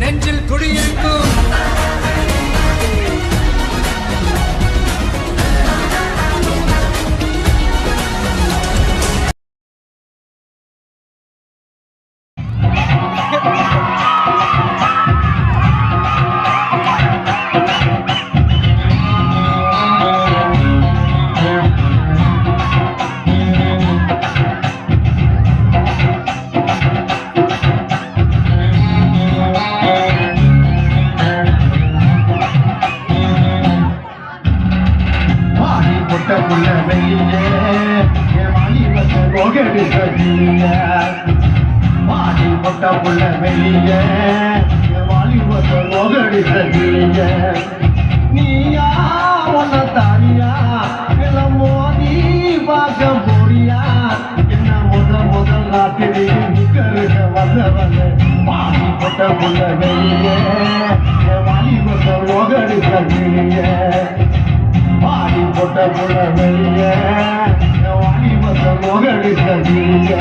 நெஞ்சில் குடியிருக்கும் புள்ள வெளியே வாலிபத்தை நோகடி கட்டிய பாடி பொட்ட புள்ள வெளியே வாலிபத்தை நோகடி கட்டிய நீயா உன்ன தாரியா இல்ல மோதி பார்க்க போறியா என்ன முதல் ராத்திரி கருக வந்தவங்க பாடி பொட்ட புள்ள வெளியே வாலிபத்தை நோகடி கட்டிய பாடி போட்ட புள்ள வெளிய வாலிபத்தை நோகடி கட்டிய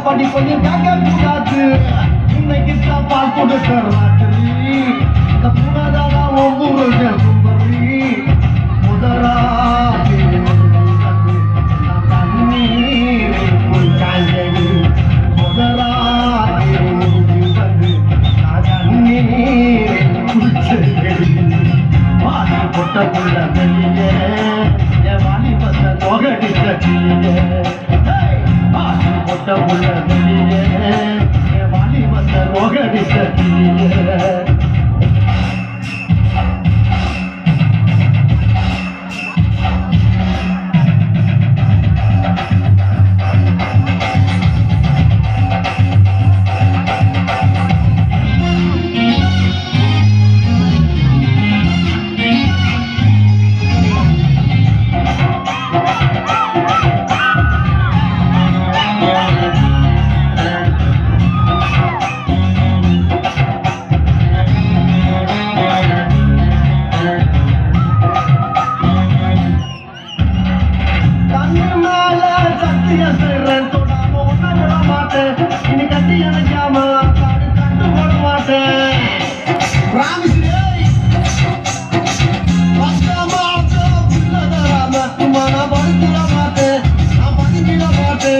படி கொஞ்சம் கேட்க கூடாது இன்னைக்கு பால் கொடுக்க ராத்திரி புனதானா ஒவ்வொரு சுந்தரி முதராதி தண்ணீர் காய்கறி முதராதி தண்ணீர் பாடி பொட்ட புள்ள வெளியே என் வாலிபத்தை நோகடி கட்டிய பொட்ட புள்ள வெளியே வாலிபத்தை நோகடி கட்டிய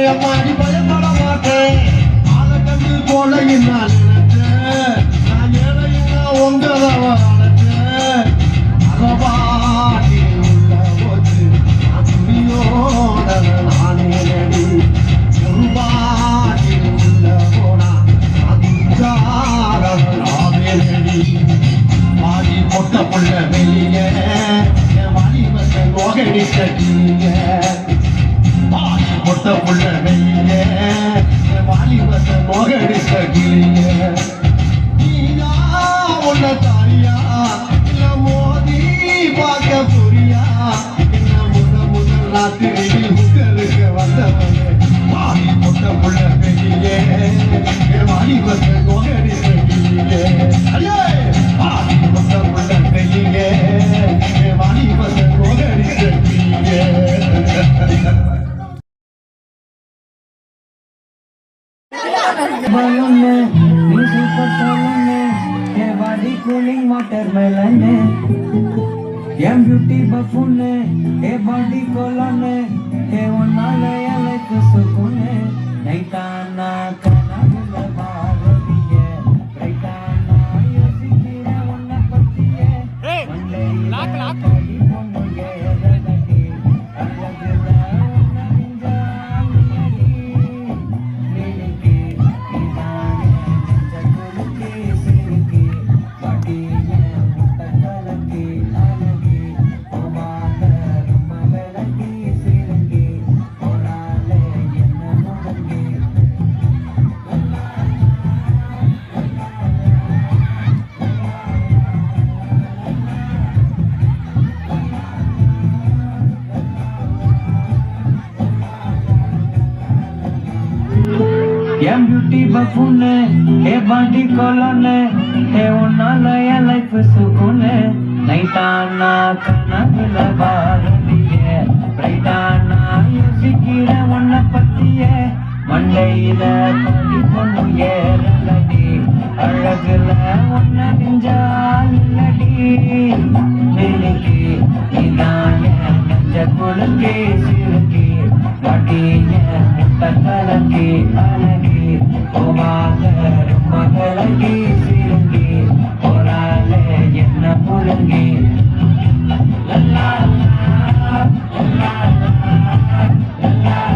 அம்மாடி பயப்பட மாட்டேன் அதை கண்டு கொலையினா நான் ஏழையினா உங்களவ அழைச்சேன் அறவாட்டி உள்ள போச்சு துணியோட நானே நடி ஒருபாட்டி உள்ள போனா அதுவே நடி பாடி பொட்ட புள்ள வெளியே வாலிபத்தை நோகடி கட்டிய பொட்ட புள்ள வெளியே வாலிபத்தை நோகடி கட்டிய நீயா உன்ன தாரியா இல்ல மோதி பார்க்க புரியா என்ன முதல் ராத்திரி முகலுக்கு வந்தவங்க பாடி பொட்ட புள்ள வெளியே வாலிபத்தை நோகடி கட்டிய பாடி பொட்ட புள்ள வெளியே வாலிபத்தை நோகடி கட்டிய कूलिंग वाटरमेलन एम ब्यूटी बफून ए बॉडी कोलन ए उन्नाले अलग सुकून नहीं ताना काना दिल बारदिए ரைட்டானா யோசிக்கிற உன்ன பத்தியே லாக் லாக் என் பியூட்டி பஃபுன்னு ஏ பாடி கோலான்னு ஏ உன்னால என் லைஃப் சுக்குன்னு நைட்டானா கனவுல பாரதிய பிரைட்டானா யோசிக்கிற உன்னை பத்திய மண்டையில படி பொண்ணு ஏறலடி அழகுல உன்னை நெஞ்சால் இல்லடி மேலுக்கு நீதான் என் நெஞ்ச குலுக்கி சிறுக்கி பாட்டிய முட்டை கலக்கி அழகி போவாக ரொம்ப கலக்கி சிறுங்கி போராலே என்ன புழுங்கி Lalla Lalla Lalla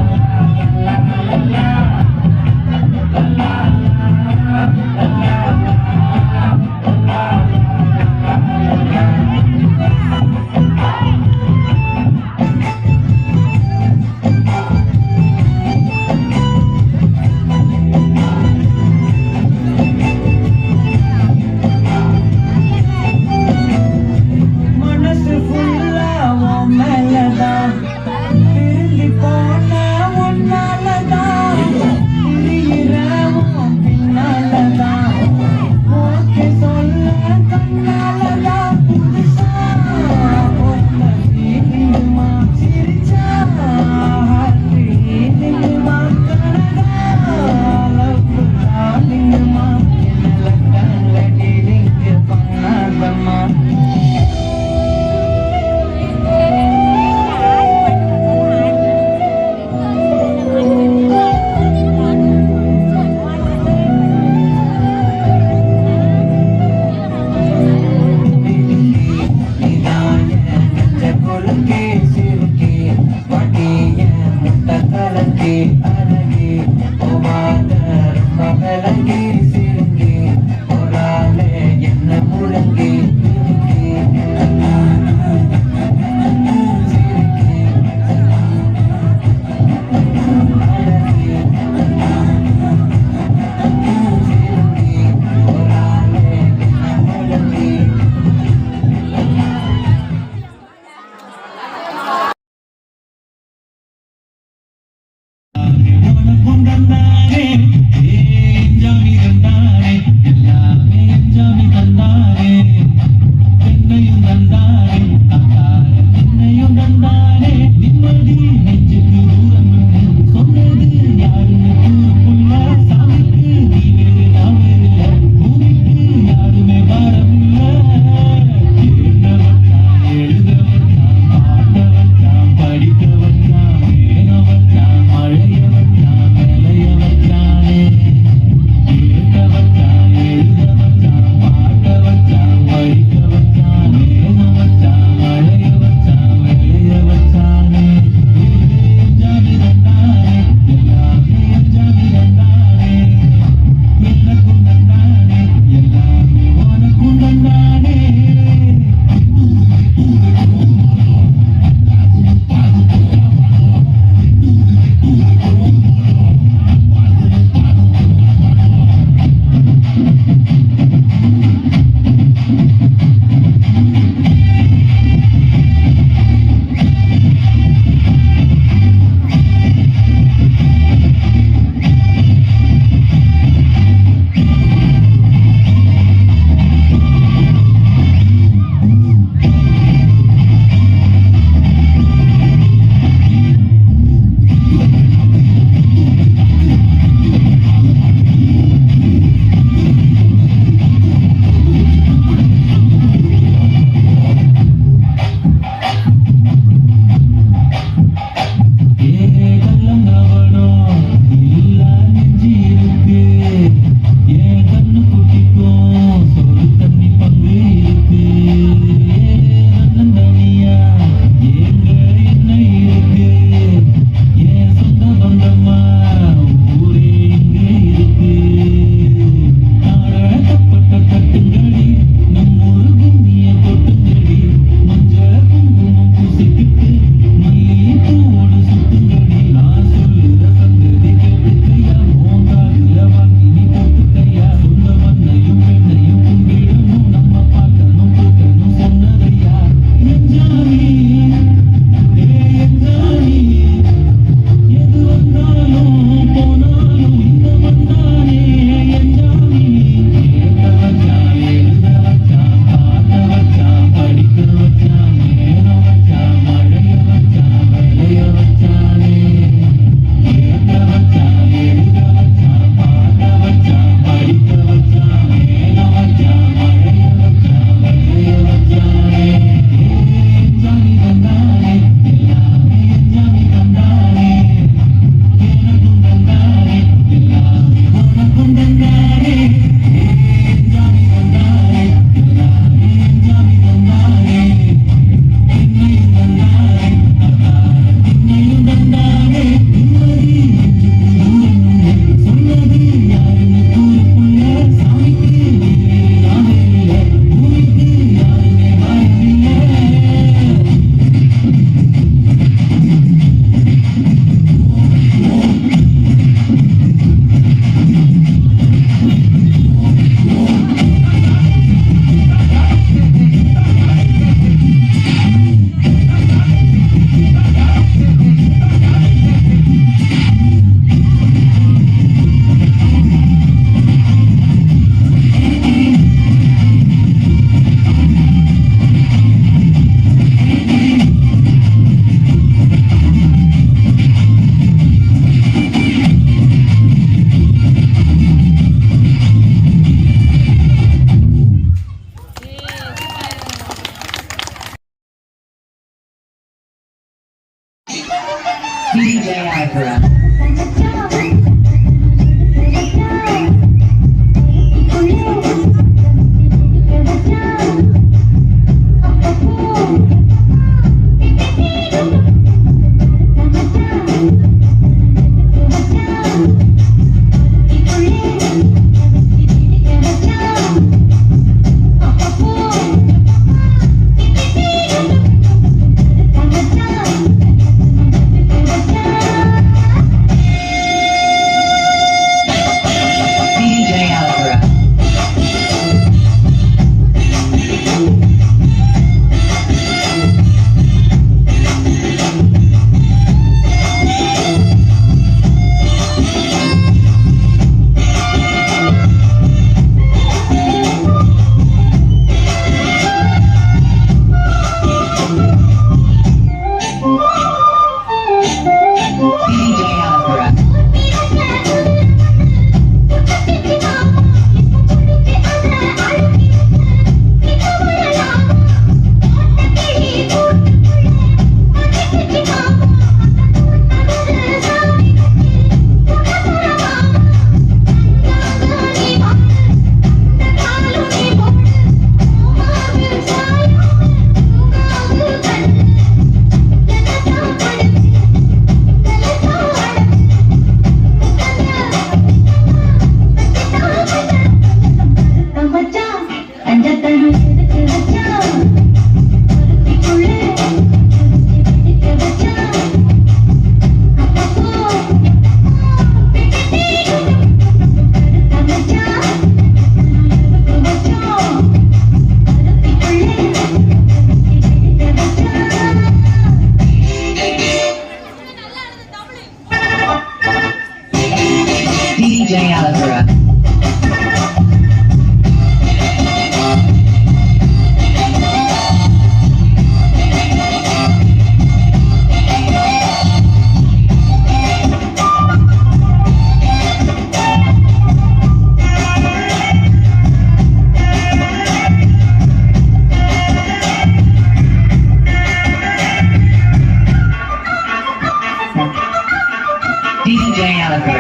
DJ Allegro. DJ Allegro.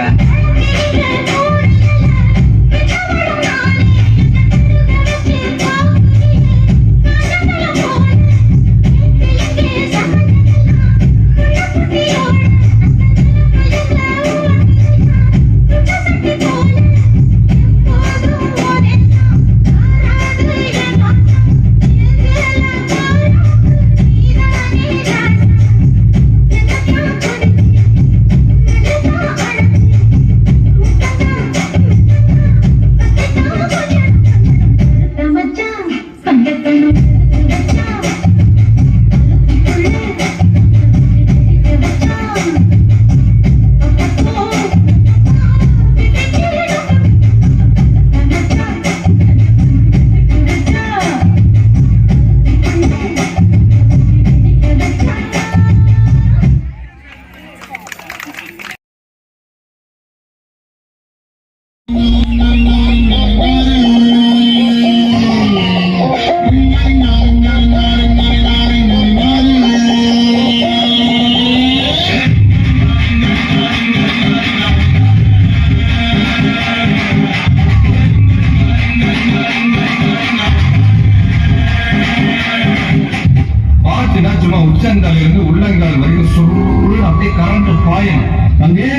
உச்சந்தாலிருந்து உள்ளங்கால் வரைக்கும் சுருள் அப்படியே கரண்ட் பாயும் அங்கே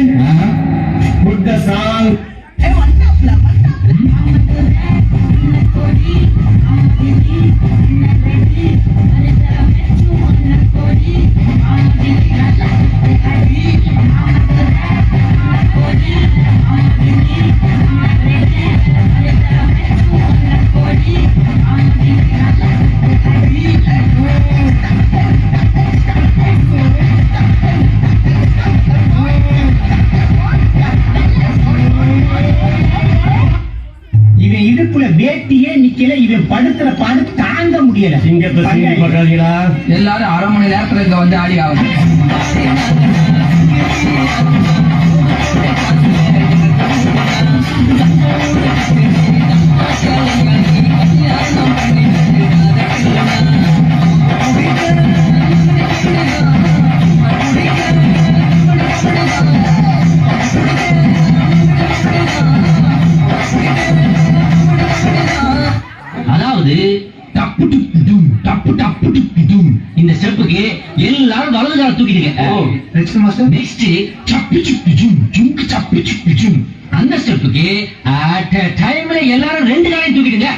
புத்த சாங் இவன் இடுப்புல வேட்டியே நிக்கல, இவன் படுத்துற பாடு தாங்க முடியல. எல்லாரும் அரை மணி நேரத்துல இங்க வந்து ஆடி ஆகும். அதாவது டப்பு டப்பு டும், டப்பு டப்பு டப்பு டும். இந்த ஸ்டெப்புக்கு எல்லாரும் வலது கால தூக்கிடுங்க. நெக்ஸ்ட் மாஸ்டர் நெக்ஸ்ட் சப்பு சுப்பு ஜும் ஜும்க்கு சப்பு சுப்பு ஜும். அந்த ஸ்டெப்புக்கு அட் டைம்ல எல்லாரும் ரெண்டு காலையும் தூக்கிடுங்க.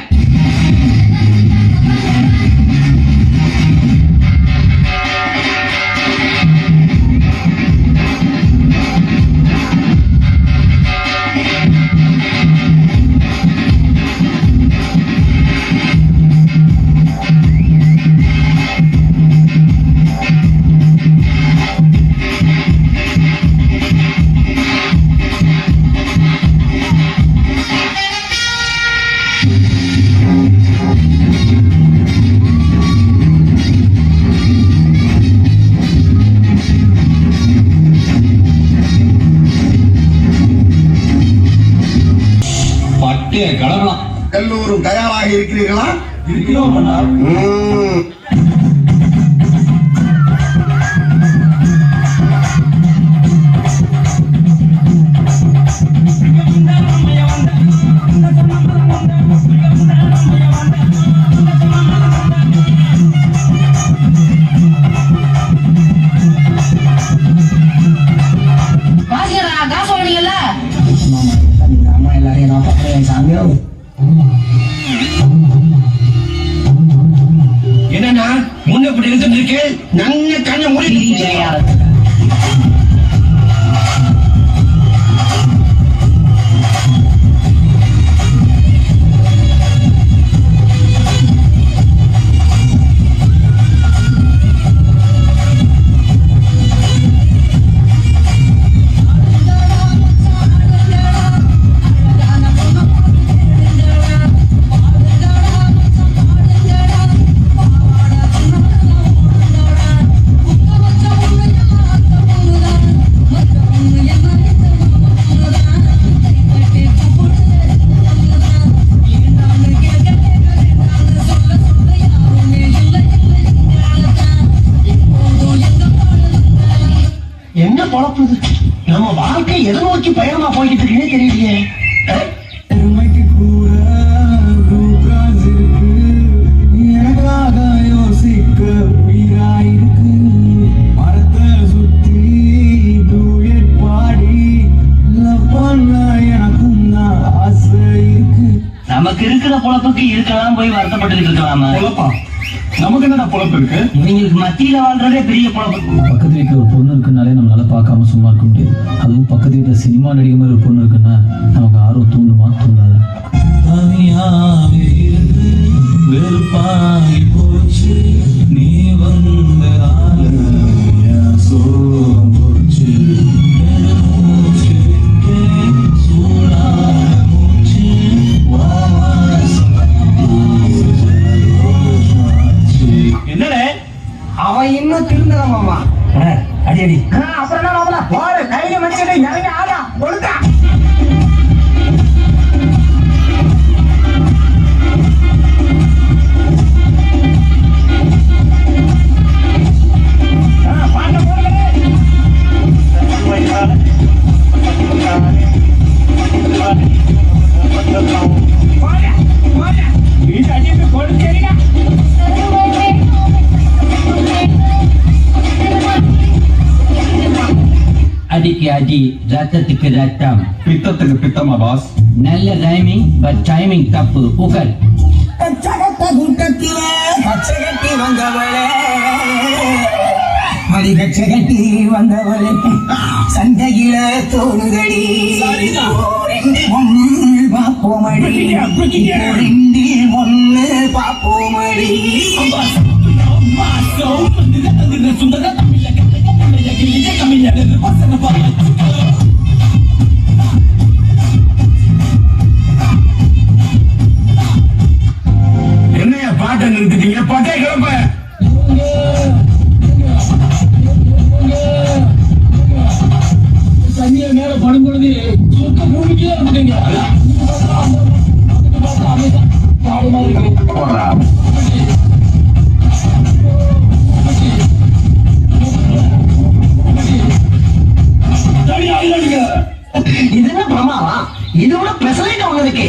கடலாம் எல்லோரும் தயாராக இருக்கிறீர்களா? இருக்கிறோம். என்னன்னா முன்ன இப்படி இருந்துட்டு இருக்கு, நன்ன கண்ணை மூடி DJ Allegro. நம்ம வாழ்க்கை எதை நோக்கி பயணமா போய்கிட்டு இருக்குன்னே தெரியலையே. பெருமைக்கு கூட ரூகாஸ் இருக்கு, எனக்காக யோசிக்க உயிராயிருக்கு. மரத்தை சுத்தி டூயட் பாடி லவ் பண்ண எனக்கும் தான் ஆசை இருக்கு. நமக்கு இருக்கிற பொழப்புக்கு இருக்கலாம் போய் வருத்தப்பட்டு இருக்கலாமா? பொழப்பா? நமக்கு என்னடா பொழப்பு இருக்கு? இவங்களுக்கு மத்தியில வாழ்றதே பெரிய பொழப்பு. பக்கத்து வீட்டில் ஒரு பொண்ணு இருக்குனாலே நம்மளால பார்க்காம சும்மா இருக்க முடியாது. அதுவும் பக்கத்து வீட்டில் சினிமா நடிகை மாதிரி ஒரு பொண்ணு இருக்குன்னா நமக்கு ஆர்வம் தூண்டுமா தூண்டாது? தனியாவே இருந்து வெறுப்பாகி போச்சு, நீ வந்ததால என் சோகம் போச்சு. பெருமூச்சு விட்டே சூடான மூச்சு, என்னடே அவன் இன்னும் திருந்தல மாமா. அடி அடி அப்புறம் என்ன மாமா? போற கையில மனுஷனை நிறைய ஆடா ஒழுங்கா. அடிக்கு அடி, ரத்தத்துக்கு ரத்தம். பித்தத்துக்கு பித்தமா பாஸ்? நல்ல ரைமிங், பட் டைமிங் தப்பு. புகழ் கூட்டத்தில பச்சை கட்டி வந்தவளே, மடிகச்ச கட்டி வந்தவளே, சண்டையில தோணுதடி. ஒன்னு பாப்போமடி, ரெண்டில் ஒன்னு பாப்போமடி. என்னைய பாட்டை நிறுத்திட்டீங்க? பட்டை கிளம்ப. தண்ணியை மேல படும்பொழுது சுத்த பூமிக்கே இருந்துட்டீங்க. இது என்ன பிரமாவா? இதோட பெசலைட் ஒண்ணு இருக்கு.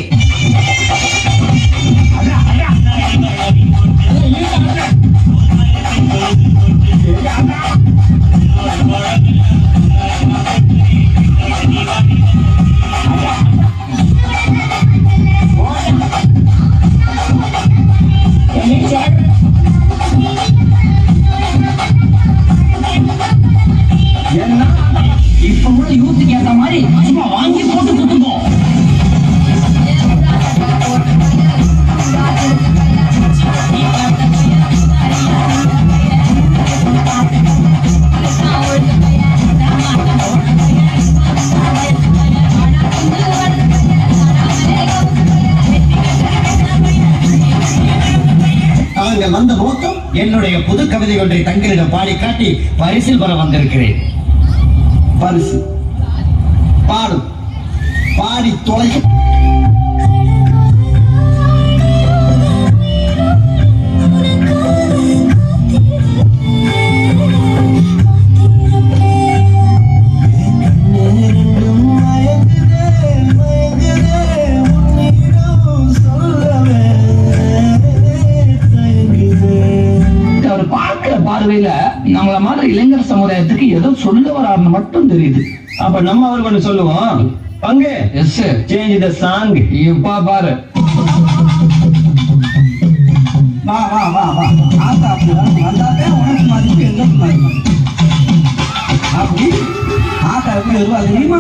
இப்ப கூட யூத்துக்கு ஏத்த மாதிரி சும்மா வாங்கி போட்டு கொடுத்துப்போம். நாங்கள் வந்த நோக்கம் என்னுடைய புது கவிதை ஒன்றை தங்களிடம் பாடி காட்டி பரிசில் பெற வந்திருக்கிறேன். பரிசு பாடும், பாடி தொலை. அவர் பார்க்கிற பார்வையில நம்மள மாதிரி இளைஞர் சமுதாயத்துக்கு ஏதோ சொல்ல வராருன்னு மட்டும் தெரியுது. அப்ப நம்ம அவர் ஒண்ணு சொல்லுவோம். பங்கு எஸ் சேஞ்ச் த சாங். இப்ப பாரு. வா வா வா வா. ஆத்தா வந்தாதே உனக்கு மதிப்பு எங்களுக்கு மதிப்பு. அப்படி ஆத்தா எப்படி வருவா தெரியுமா?